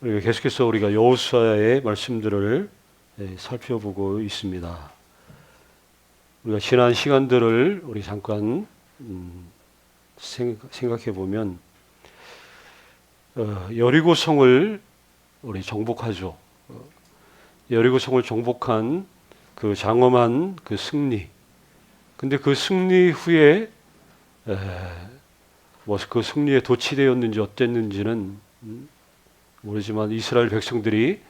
계속해서 우리가 여호수아의 말씀들을 살펴보고 있습니다. 우리가 지난 시간들을 우리 잠깐 생각해 보면 여리고성을 우리 정복하죠. 여리고성을 정복한 그 장엄한 그 승리. 근데 그 승리 후에 뭐 그 승리에 도취되었는지 어땠는지는 모르지만 이스라엘 백성들이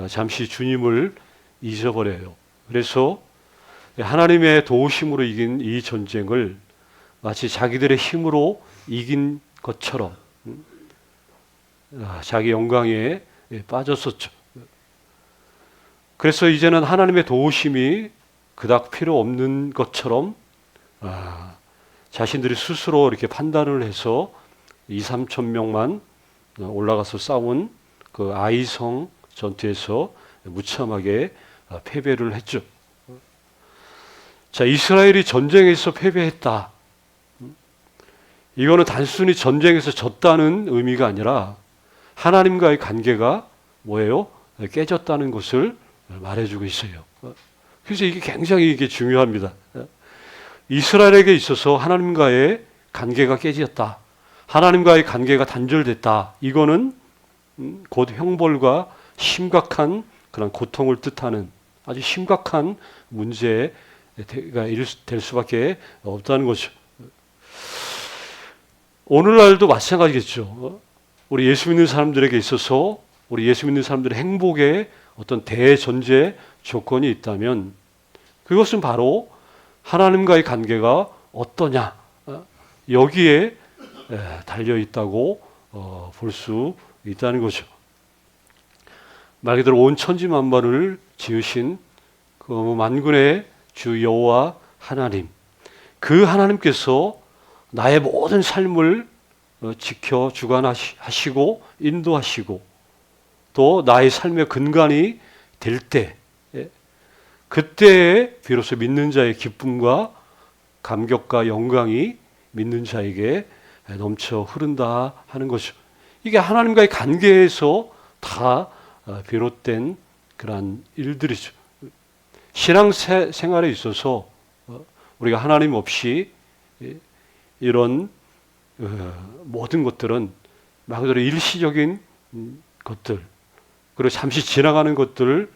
잠시 주님을 잊어버려요. 그래서 하나님의 도우심으로 이긴 이 전쟁을 마치 자기들의 힘으로 이긴 것처럼 자기 영광에 빠졌었죠. 그래서 이제는 하나님의 도우심이 그닥 필요 없는 것처럼 자신들이 스스로 이렇게 판단을 해서 2-3천 명만 올라가서 싸운 그 아이성 전투에서 무참하게 패배를 했죠. 자, 이스라엘이 전쟁에서 패배했다. 이거는 단순히 전쟁에서 졌다는 의미가 아니라 하나님과의 관계가 뭐예요? 깨졌다는 것을 말해주고 있어요. 그래서 이게 굉장히 중요합니다. 이스라엘에게 있어서 하나님과의 관계가 깨졌다. 하나님과의 관계가 단절됐다. 이거는 곧 형벌과 심각한 그런 고통을 뜻하는 아주 심각한 문제가 될 수밖에 없다는 거죠. 오늘날도 마찬가지겠죠. 우리 예수 믿는 사람들에게 있어서 우리 예수 믿는 사람들의 행복에 어떤 대전제 조건이 있다면 그것은 바로 하나님과의 관계가 어떠냐 여기에 달려 있다고 볼 수 있다는 거죠. 말 그대로 온 천지 만물을 지으신 그 만군의 주 여호와 하나님, 그 하나님께서 나의 모든 삶을 지켜 주관하시고 인도하시고 또 나의 삶의 근간이 될 때, 그때에 비로소 믿는 자의 기쁨과 감격과 영광이 믿는 자에게 넘쳐 흐른다 하는 것이죠. 이게 하나님과의 관계에서 다 비롯된 그러한 일들이죠. 신앙 생활에 있어서 우리가 하나님 없이 이런 모든 것들은 말 그대로 일시적인 것들 그리고 잠시 지나가는 것들을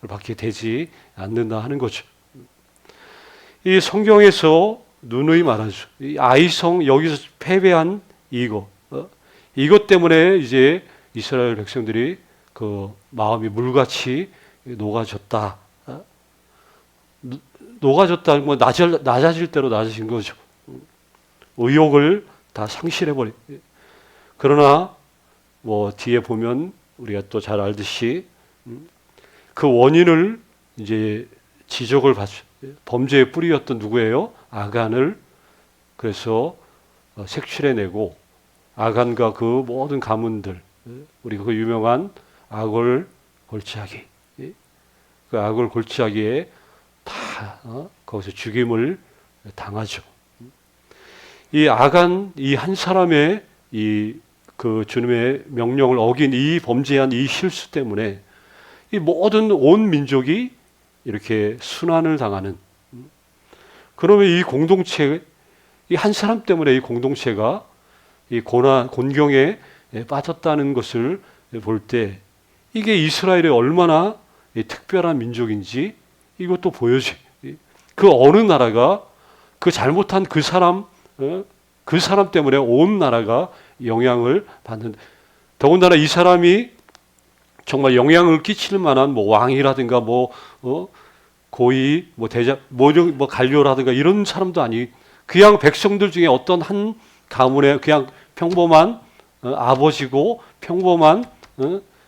받게 되지 않는다 하는 거죠. 이 성경에서 누누이 말하죠. 이 아이성 여기서 패배한 이것 때문에 이제 이스라엘 백성들이 그 마음이 물같이 녹아졌다. 녹아졌다는 건 낮아질 대로 낮아진 거죠. 의욕을 다 상실해버린. 그러나 뭐 뒤에 보면 우리가 또 잘 알듯이 그 원인을 이제 지적을 받죠. 범죄의 뿌리였던 누구예요? 아간을 그래서 색출해내고 아간과 그 모든 가문들 우리가 그 유명한 아골 골짜기 그 아골 골짜기에 다 거기서 죽임을 당하죠. 이 아간 이 한 사람의 이 그 주님의 명령을 어긴 이 범죄한 이 실수 때문에 이 모든 온 민족이 이렇게 순환을 당하는. 그러면 이 공동체, 이 한 사람 때문에 이 공동체가 이 곤경에 빠졌다는 것을 볼 때 이게 이스라엘이 얼마나 특별한 민족인지 이것도 보여줘요. 그 어느 나라가 그 잘못한 그 사람 때문에 온 나라가 영향을 받는. 더군다나 이 사람이 정말 영향을 끼칠 만한 뭐 왕이라든가 고위 대장 관료라든가 이런 사람도 아니 그냥 백성들 중에 어떤 한 가문의 그냥 평범한 아버지고 평범한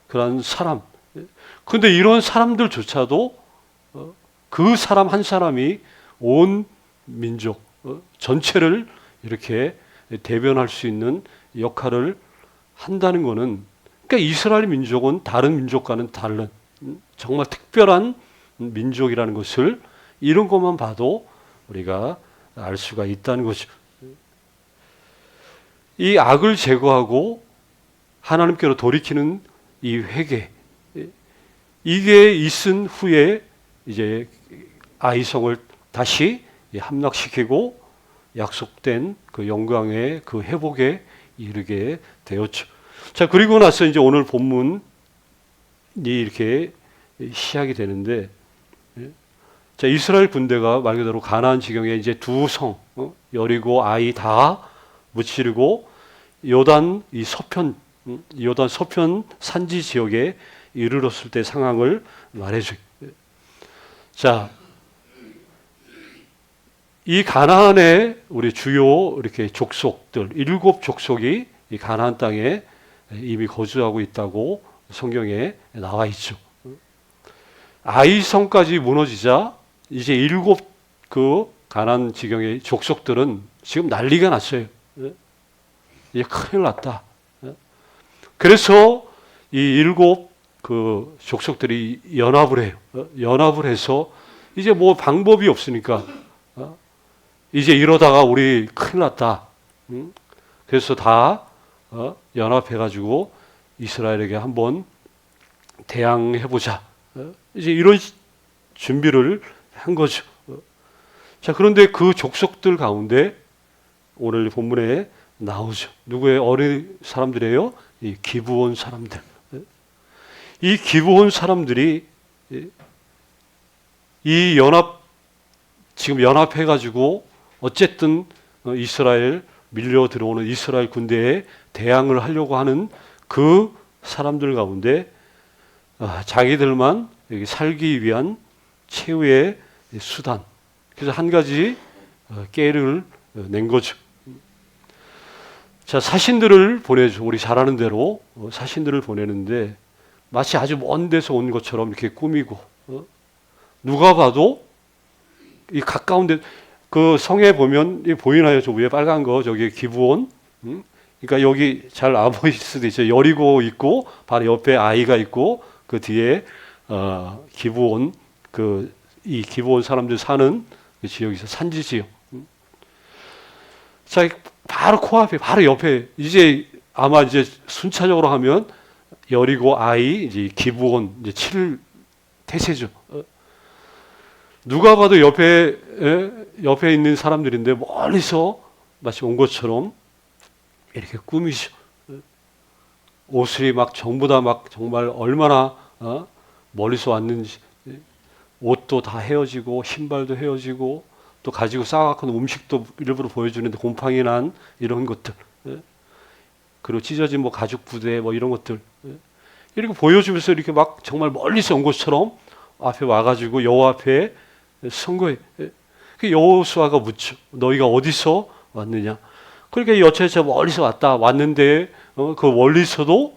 그런 사람. 근데 이런 사람들조차도 그 사람 한 사람이 온 민족 전체를 이렇게 대변할 수 있는 역할을 한다는 것은 그러니까 이스라엘 민족은 다른 민족과는 다른 정말 특별한 민족이라는 것을 이런 것만 봐도 우리가 알 수가 있다는 거죠. 이 악을 제거하고 하나님께로 돌이키는 이 회개, 이게 있은 후에 이제 아이성을 다시 함락시키고 약속된 그 영광의 그 회복에 이르게 되었죠. 자, 그리고 나서 이제 오늘 본문이 이렇게 시작이 되는데, 자, 이스라엘 군대가 말 그대로 가나안 지경에 이제 두 성, 여리고 아이 다 무찌르고 요단 서편 산지 지역에 이르렀을 때 상황을 말해줘요. 자, 이 가나안의 우리 주요 이렇게 족속들, 7족속이 이 가나안 땅에 이미 거주하고 있다고 성경에 나와 있죠. 아이성까지 무너지자 이제 7 그 가나안 지경의 족속들은 지금 난리가 났어요. 이제 큰일 났다. 그래서 이 7 그 족속들이 연합을 해요. 연합을 해서 이제 뭐 방법이 없으니까 이제 이러다가 우리 큰일 났다. 그래서 다 연합해가지고 이스라엘에게 한번 대항해보자. 이제 이런 준비를 한 거죠. 자, 그런데 그 족속들 가운데 오늘 본문에 나오죠. 누구의 어린 사람들이에요? 이 기브온 사람들. 이 기브온 사람들이 이 지금 연합해가지고 어쨌든 이스라엘 밀려 들어오는 이스라엘 군대에 대항을 하려고 하는 그 사람들 가운데 자기들만 살기 위한 최후의 수단. 그래서 한 가지 깨를 낸 거죠. 자, 사신들을 보내죠. 우리 잘 아는 대로 사신들을 보내는데 마치 아주 먼 데서 온 것처럼 이렇게 꾸미고 누가 봐도 이 가까운 데 그 성에 보면 보이나요? 저 위에 빨간 거 저기 기브온. 그러니까 여기 잘 안 보일 수도 있어요. 여리고 있고 바로 옆에 아이가 있고 그 뒤에 기브온 이 기브온 사람들 사는 그 지역에서 산지 지역. 자, 바로 코앞에 바로 옆에 이제 아마 이제 순차적으로 하면 여리고 아이 이제 기브온 이제 7태세죠. 누가 봐도 옆에 있는 사람들인데 멀리서 마치 온 것처럼 이렇게 꾸미죠. 옷이 막 전부 다 막 정말 얼마나 멀리서 왔는지 옷도 다 헤어지고 신발도 헤어지고 또 가지고 싸갖고 음식도 일부러 보여주는데 곰팡이 난 이런 것들 그리고 찢어진 뭐 가죽 부대 뭐 이런 것들 이렇게 보여주면서 이렇게 막 정말 멀리서 온 것처럼 앞에 와가지고 여호와 앞에 선 거예요. 그 여호수아가 묻죠. 너희가 어디서 왔느냐? 그러니까 여차저차 멀리서 왔는데 그 멀리서도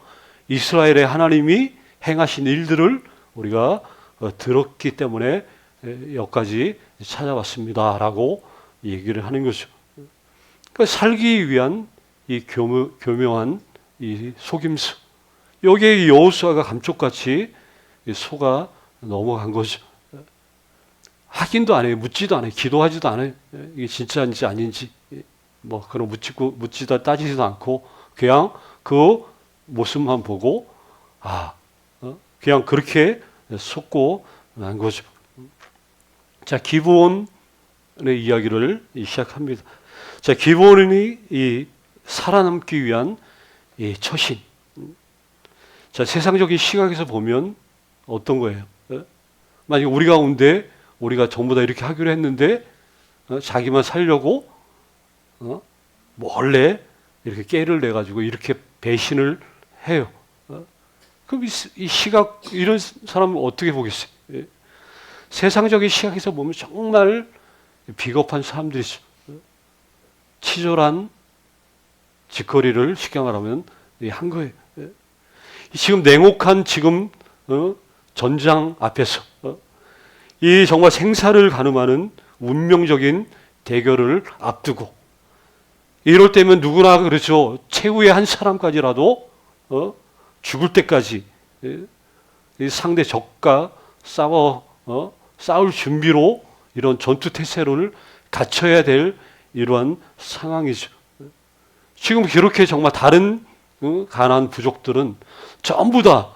이스라엘의 하나님이 행하신 일들을 우리가 들었기 때문에 여기까지 찾아왔습니다라고 얘기를 하는 거죠. 그러니까 살기 위한 이 교묘한 이 속임수. 여기에 여호수아가 감쪽같이 속아 넘어간 거죠. 확인도 안 해요. 묻지도 않아요. 기도하지도 않아요. 이게 진짜인지 아닌지 뭐 그런 묻지도 따지지도 않고 그냥 그 모습만 보고 그냥 그렇게 속고 난 거죠. 자, 기브온의 이야기를 시작합니다. 자, 기브온이 이 살아남기 위한 이 처신. 자, 세상적인 시각에서 보면 어떤 거예요? 만약 우리 가운데 우리가 전부 다 이렇게 하기로 했는데 자기만 살려고 몰래 이렇게 깨를 내 가지고 이렇게 배신을 해요. 그럼 이 시각 이런 사람은 어떻게 보겠어요? 세상적인 시각에서 보면 정말 비겁한 사람들이죠. 치졸한 짓거리를 쉽게 말하면 한 거예요. 지금 냉혹한 지금 전장 앞에서 이 정말 생사를 가늠하는 운명적인 대결을 앞두고 이럴 때면 누구나 그렇죠. 최후의 한 사람까지라도 죽을 때까지 상대 적과 싸울 준비로 이런 전투 태세를 갖춰야 될 이러한 상황이죠. 지금 그렇게 정말 다른 가나안 부족들은 전부 다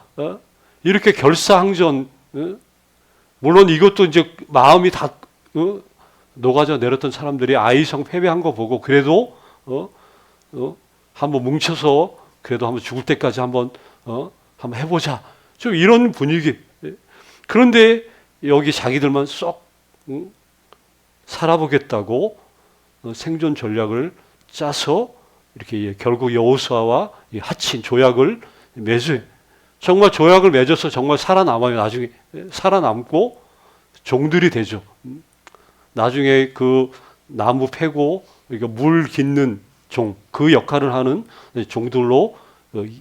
이렇게 결사항전, 물론 이것도 이제 마음이 다 녹아져 내렸던 사람들이 아이성 패배한 거 보고 그래도 한번 뭉쳐서 그래도 한번 죽을 때까지 한번 해보자. 좀 이런 분위기. 그런데 여기 자기들만 쏙 살아보겠다고 생존 전략을 짜서 이렇게 결국 여호수아와 하친 조약을 맺어요. 정말 조약을 맺어서 정말 살아남아요. 나중에 살아남고 종들이 되죠. 나중에 그 나무 패고 물 깃는 종, 그 역할을 하는 종들로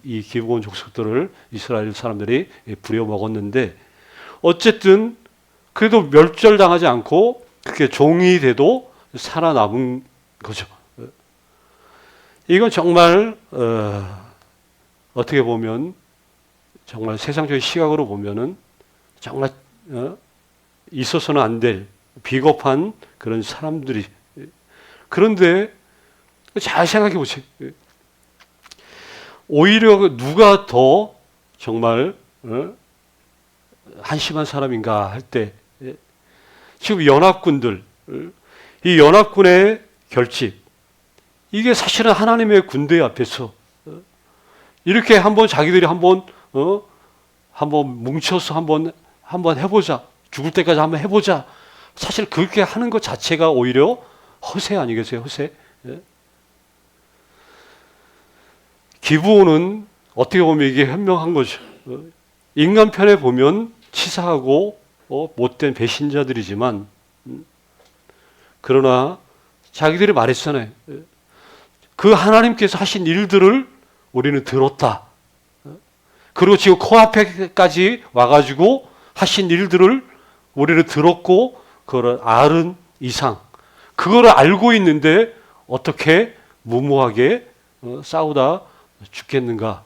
이 기브온 족속들을 이스라엘 사람들이 부려먹었는데, 어쨌든 그래도 멸절당하지 않고 그렇게 종이 돼도 살아남은 거죠. 이건 정말 어떻게 보면 정말 세상적인 시각으로 보면은 정말 있어서는 안 될 비겁한 그런 사람들이. 그런데 잘 생각해 보세요. 오히려 누가 더 정말 한심한 사람인가 할 때, 지금 연합군들, 이 연합군의 결집, 이게 사실은 하나님의 군대 앞에서 이렇게 한번 자기들이 한번 뭉쳐서 한번 해보자, 죽을 때까지 한번 해보자. 사실 그렇게 하는 것 자체가 오히려 허세 아니겠어요? 허세. 기브온은 어떻게 보면 이게 현명한 거죠. 인간 편에 보면 치사하고 못된 배신자들이지만, 그러나 자기들이 말했잖아요. 그 하나님께서 하신 일들을 우리는 들었다. 그리고 지금 코앞에까지 와가지고 하신 일들을 우리는 들었고 그걸 아는 이상, 그거를 알고 있는데 어떻게 무모하게 싸우다 죽겠는가?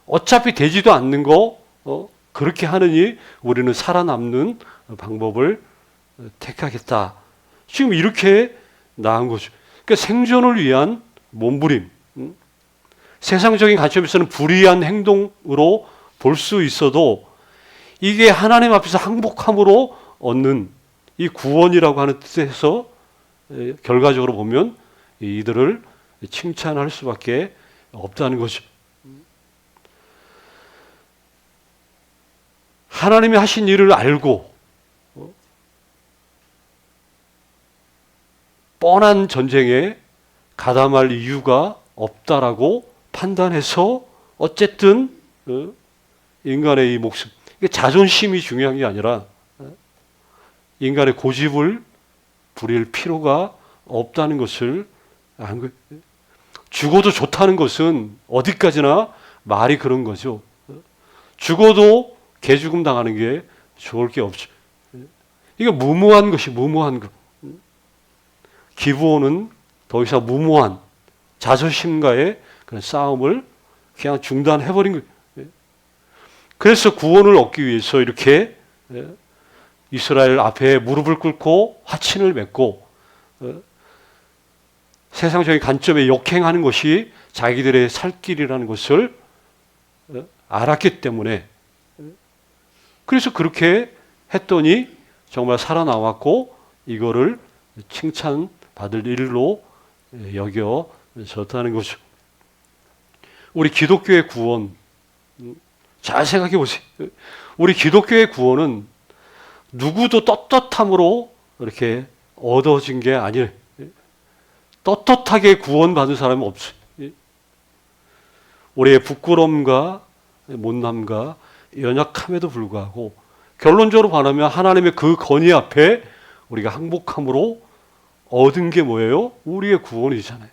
어차피 되지도 않는 거 그렇게 하느니 우리는 살아남는 방법을 택하겠다. 지금 이렇게 나은 거죠. 그러니까 생존을 위한 몸부림, 세상적인 관점에서는 불의한 행동으로 볼 수 있어도 이게 하나님 앞에서 항복함으로 얻는 이 구원이라고 하는 뜻에서 결과적으로 보면 이들을 칭찬할 수밖에 없다는 거죠. 하나님이 하신 일을 알고 뻔한 전쟁에 가담할 이유가 없다라고 판단해서 어쨌든 인간의 이 목숨, 자존심이 중요한 게 아니라 인간의 고집을 부릴 필요가 없다는 것을 안 거예요. 죽어도 좋다는 것은 어디까지나 말이 그런 거죠. 죽어도 개죽음 당하는 게 좋을 게 없죠. 이거 무모한 것이 무모한 것. 기브온은 더 이상 무모한 자존심과의 그런 싸움을 그냥 중단해버린 거예요. 그래서 구원을 얻기 위해서 이렇게 이스라엘 앞에 무릎을 꿇고 화친을 맺고 세상적인 관점에 역행하는 것이 자기들의 살 길이라는 것을 알았기 때문에, 그래서 그렇게 했더니 정말 살아나왔고 이거를 칭찬받을 일로 여겨졌다는 거죠. 우리 기독교의 구원 잘 생각해 보세요. 우리 기독교의 구원은 누구도 떳떳함으로 이렇게 얻어진 게 아니에요. 떳떳하게 구원받은 사람은 없어요. 우리의 부끄러움과 못남과 연약함에도 불구하고 결론적으로 말하면 하나님의 그 권위 앞에 우리가 항복함으로 얻은 게 뭐예요? 우리의 구원이잖아요.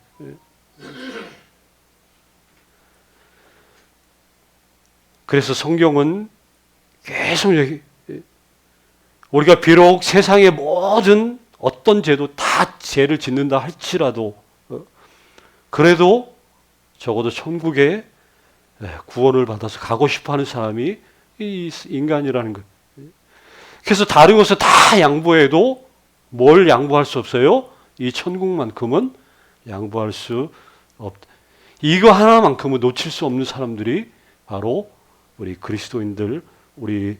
그래서 성경은 계속 우리가 비록 세상의 모든 어떤 죄도 다 죄를 짓는다 할지라도 그래도 적어도 천국에 구원을 받아서 가고 싶어하는 사람이 이 인간이라는 거예요. 그래서 다른 것을 다 양보해도 뭘 양보할 수 없어요? 이 천국만큼은 양보할 수 없다. 이거 하나만큼은 놓칠 수 없는 사람들이 바로 우리 그리스도인들, 우리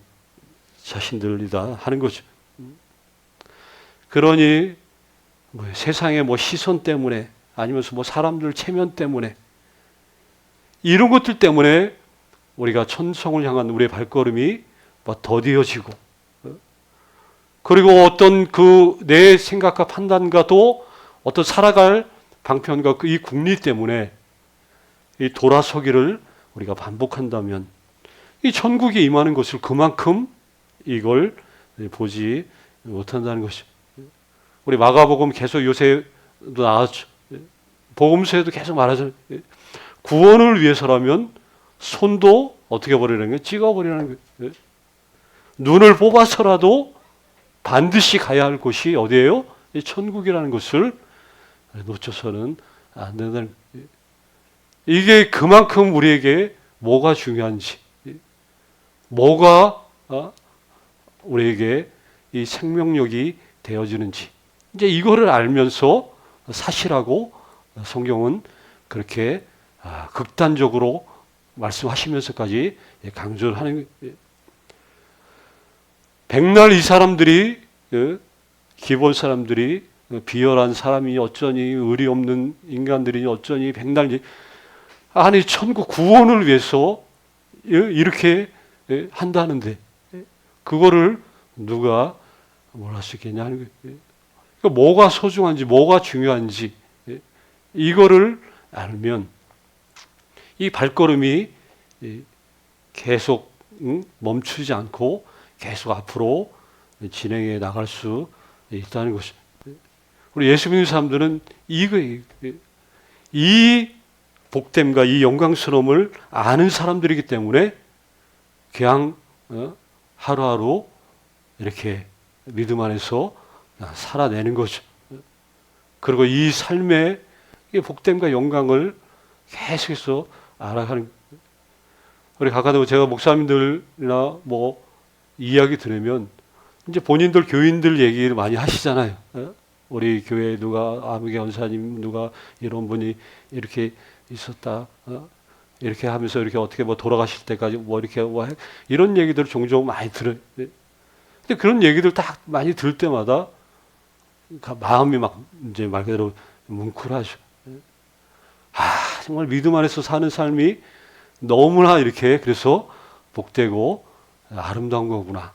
자신들이다 하는 거죠. 그러니 세상의 시선 때문에 아니면 사람들 체면 때문에 이런 것들 때문에 우리가 천성을 향한 우리의 발걸음이 더디어지고 그리고 어떤 내 생각과 판단과도 어떤 살아갈 방편과 이 국리 때문에 이 돌아서기를 우리가 반복한다면 이 천국이 임하는 것을 그만큼 이걸 보지 못한다는 것이죠. 우리 마가복음 계속 요새도 나왔죠. 복음서에도 계속 말하잖아요. 구원을 위해서라면 손도 어떻게 버리라는 거예요? 찍어버리라는 거예요. 눈을 뽑아서라도 반드시 가야 할 곳이 어디예요? 천국이라는 것을 놓쳐서는 안 된다는 거예요. 이게 그만큼 우리에게 뭐가 중요한지, 뭐가 우리에게 이 생명력이 되어지는지, 이제 이거를 알면서 사시라고 성경은 그렇게 극단적으로 말씀하시면서까지 강조를 하는 거예요. 백날 이 사람들이, 기본 사람들이, 비열한 사람이 어쩌니, 의리 없는 인간들이 어쩌니, 백날 아니 천국 구원을 위해서 이렇게 한다는데 그거를 누가 뭘 할 수 있겠냐 하는 거예요. 그러니까 뭐가 소중한지 뭐가 중요한지 이거를 알면 이 발걸음이 계속 멈추지 않고 계속 앞으로 진행해 나갈 수 있다는 것입니다. 우리 예수 믿는 사람들은 이 복됨과 이 영광스러움을 아는 사람들이기 때문에 그냥 하루하루 이렇게 믿음 안에서 살아내는 거죠. 그리고 이 삶의 복됨과 영광을 계속해서 알아가는. 우리 가까이 제가 목사님들이나 이야기 들으면 이제 본인들 교인들 얘기를 많이 하시잖아요. 우리 교회 누가 아무개 원사님 누가 이런 분이 이렇게 있었다. 이렇게 하면서 이렇게 어떻게 돌아가실 때까지 이렇게 이런 얘기들을 종종 많이 들어요. 근데 그런 얘기들 딱 많이 들을 때마다 마음이 이제 말 그대로 뭉클하죠. 정말 믿음 안에서 사는 삶이 너무나 이렇게 그래서 복되고 아름다운 거구나.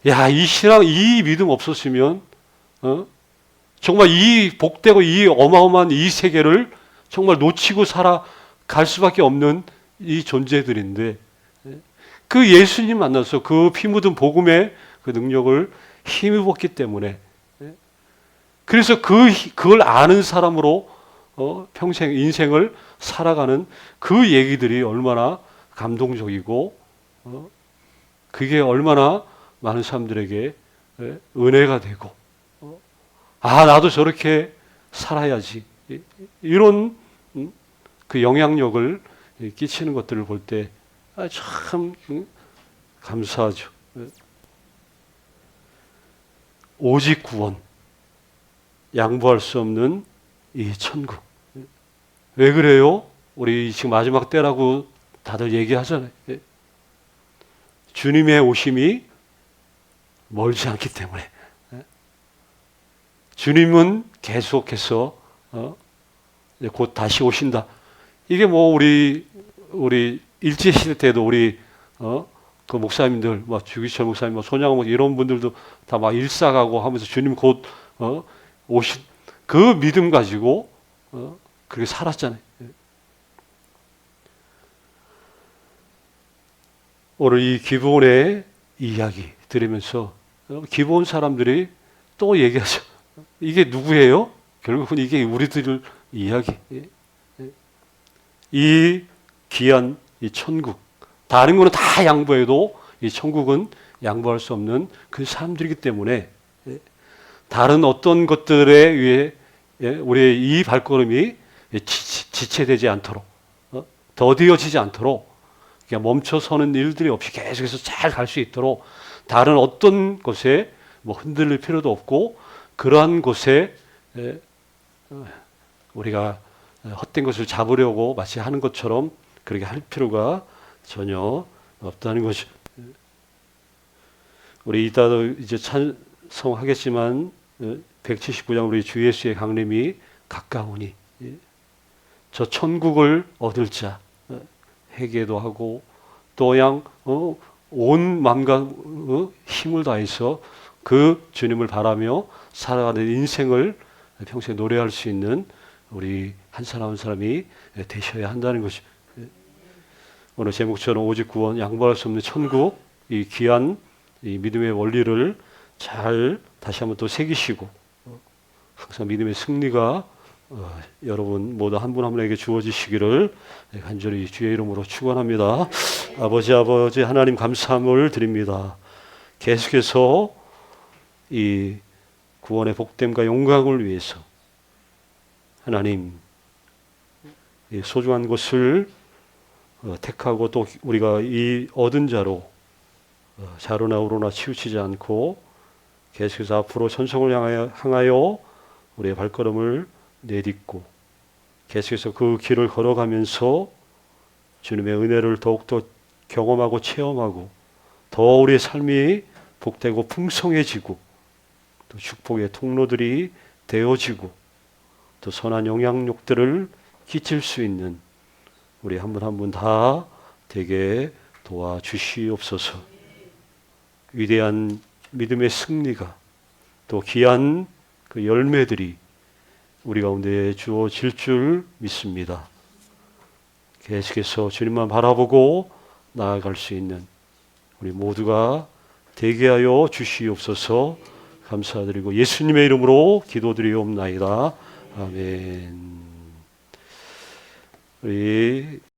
이 신앙, 이 믿음 없었으면, 정말 이 복되고 이 어마어마한 이 세계를 정말 놓치고 살아갈 수밖에 없는 이 존재들인데, 그 예수님 만나서 그 피 묻은 복음의 그 능력을 힘입었기 때문에, 그래서 그걸 아는 사람으로 평생 인생을 살아가는 그 얘기들이 얼마나 감동적이고, 그게 얼마나 많은 사람들에게 은혜가 되고, 나도 저렇게 살아야지. 이런 그 영향력을 끼치는 것들을 볼 때 참 감사하죠. 오직 구원, 양보할 수 없는 이 천국. 왜 그래요? 우리 지금 마지막 때라고 다들 얘기하잖아요. 주님의 오심이 멀지 않기 때문에. 주님은 계속해서 곧 다시 오신다. 이게 우리 일제시대 때도 우리 그 목사님들, 주기철 목사님, 손양호 목사님 이런 분들도 다 일사가고 하면서 주님 곧 오신 그 믿음 가지고 그렇게 살았잖아요. 오늘 이 기브온의 이야기 들으면서 기브온 사람들이 또 얘기하죠. 이게 누구예요? 결국은 이게 우리들 이야기. 이 귀한 이 천국. 다른 거는 다 양보해도 이 천국은 양보할 수 없는 그 사람들이기 때문에 다른 어떤 것들에 의해 우리의 이 발걸음이 지체되지 않도록 더디어지지 않도록 멈춰서는 일들이 없이 계속해서 잘 갈 수 있도록 다른 어떤 곳에 흔들릴 필요도 없고 그러한 곳에 우리가 헛된 것을 잡으려고 마치 하는 것처럼 그렇게 할 필요가 전혀 없다는 것이. 우리 이따도 이제 찬송하겠지만 179장 우리 주 예수의 강림이 가까우니 저 천국을 얻을 자 회개도 하고 또양 온 마음과 힘을 다해서 그 주님을 바라며 살아가는 인생을 평생 노래할 수 있는 우리 한 사람 한 사람이 되셔야 한다는 것이. 오늘 제목처럼 오직 구원, 양보할 수 없는 천국, 이 귀한 이 믿음의 원리를 잘 다시 한번 또 새기시고 항상 믿음의 승리가 여러분 모두 한 분 한 분에게 주어지시기를 간절히 주의 이름으로 축원합니다. 아버지 하나님 감사함을 드립니다. 계속해서 이 구원의 복됨과 영광을 위해서 하나님 이 소중한 것을 택하고 또 우리가 이 얻은 자로 좌로나 우로나 치우치지 않고 계속해서 앞으로 천성을 향하여 우리의 발걸음을 내딛고 계속해서 그 길을 걸어가면서 주님의 은혜를 더욱더 경험하고 체험하고 더 우리의 삶이 복되고 풍성해지고 또 축복의 통로들이 되어지고 또 선한 영향력들을 끼칠 수 있는 우리 한 분 한 분 다 되게 도와주시옵소서. 위대한 믿음의 승리가 또 귀한 그 열매들이 우리 가운데 주어질 줄 믿습니다. 계속해서 주님만 바라보고 나아갈 수 있는 우리 모두가 되게 하여 주시옵소서. 감사드리고 예수님의 이름으로 기도드리옵나이다. 아멘. 우리